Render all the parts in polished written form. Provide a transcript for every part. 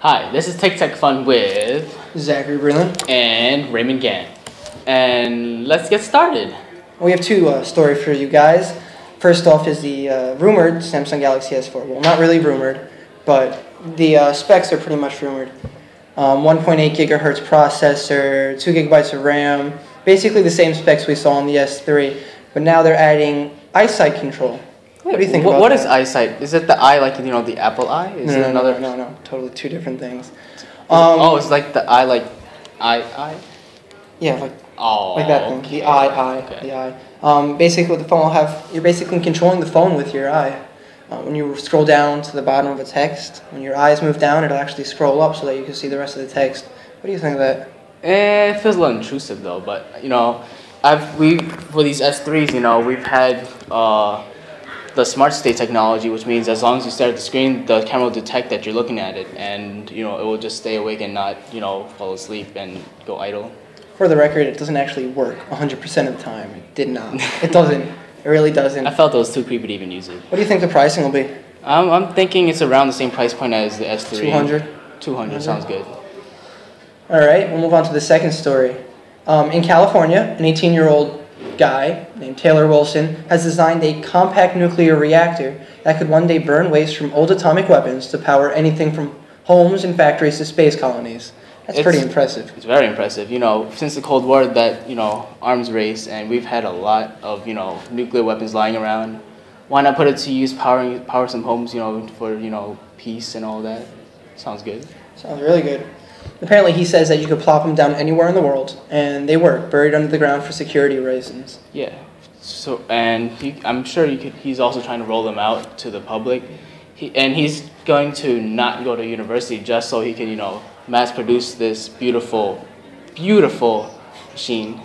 Hi, this is Tic Tech Fun with VReal and Raymond. And let's get started. We have two stories for you guys. First off is the rumored Samsung Galaxy S4. Well, not really rumored, but the specs are pretty much rumored. 1.8 gigahertz processor, 2 gigabytes of RAM, basically the same specs we saw on the S3, but now they're adding eyesight control. What do you think about that? What is eyesight? Is it the eye like, the Apple eye? Is it another? No, totally two different things. It's like the eye, like eye? Yeah, like that thing. Okay. The eye, okay. the eye. Basically, what the phone will have, you're basically controlling the phone with your eye. When you scroll down to the bottom of a text, when your eyes move down, it'll actually scroll up so that you can see the rest of the text. What do you think of that? It feels a little intrusive though, but for these S3s, we've had the smart state technology, which means as long as you stare at the screen, the camera will detect that you're looking at it, and it will just stay awake and not fall asleep and go idle. For the record, it doesn't actually work 100% of the time. It did not. It doesn't. It really doesn't. I felt it was too creepy to even use it. What do you think the pricing will be? I'm thinking it's around the same price point as the S3. 200? 200 sounds good. All right, we'll move on to the second story. In California, an 18-year-old guy named Taylor Wilson has designed a compact nuclear reactor that could one day burn waste from old atomic weapons to power anything from homes and factories to space colonies. That's pretty impressive. It's very impressive. Since the Cold War, that arms race, and we've had a lot of nuclear weapons lying around. Why not put it to use power some homes, for peace and all that? Sounds good. Sounds really good. Apparently, he says that you could plop them down anywhere in the world, and they work, buried under the ground for security reasons. Yeah. So, and I'm sure he's also trying to roll them out to the public. He's going to not go to university just so he can, mass produce this beautiful, beautiful machine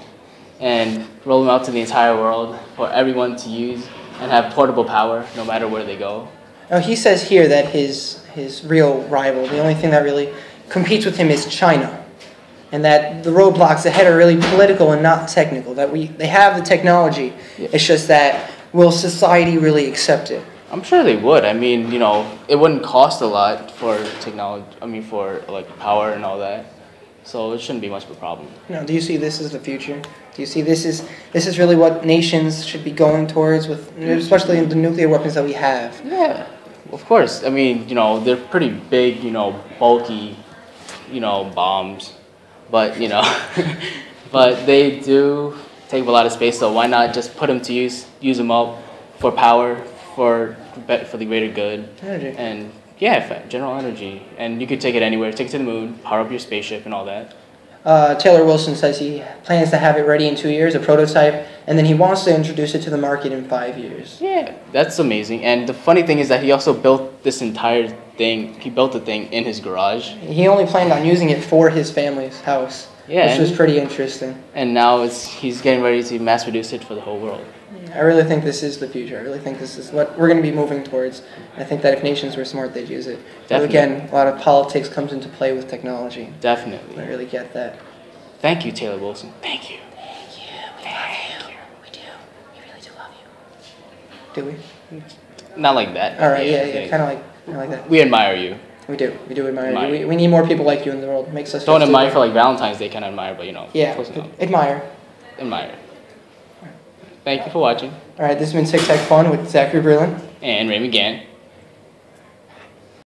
and roll them out to the entire world for everyone to use and have portable power no matter where they go. Now, he says here that his real rival, the only thing that really competes with him is China, and that the roadblocks ahead are really political and not technical, that they have the technology. Yeah. It's just that will society really accept it? I'm sure they would. I mean, it wouldn't cost a lot for technology, for power and all that. So it shouldn't be much of a problem. Do you see this as the future? Do you see this is really what nations should be going towards, especially in the nuclear weapons that we have? Yeah, of course. I mean, they're pretty big, bulky, bombs, but but they do take up a lot of space. So why not just put them to use them up for power, for the greater good, energy. And general energy. And you could take it anywhere, take it to the moon, power up your spaceship and all that. Taylor Wilson says he plans to have it ready in 2 years, a prototype, and then he wants to introduce it to the market in 5 years. Yeah, that's amazing. And the funny thing is that he also built this entire thing. He built the thing in his garage. He only planned on using it for his family's house, which was pretty interesting. And now he's getting ready to mass produce it for the whole world. I really think this is the future. I really think this is what we're going to be moving towards. I think that if nations were smart, they'd use it. But again, a lot of politics comes into play with technology. Definitely. I really get that. Thank you, Taylor Wilson. Thank you. Thank you. We love you. We do. We really do love you. Do we? Not like that. All right. Yeah. Kind of like that. We admire you. We do. We do admire you. We need more people like you in the world. It makes us. Don't admire for Valentine's Day kind of admire, but Yeah. Admire. Admire. Thank you for watching. All right, this has been Tic Tech Fun with VReal and Raymond.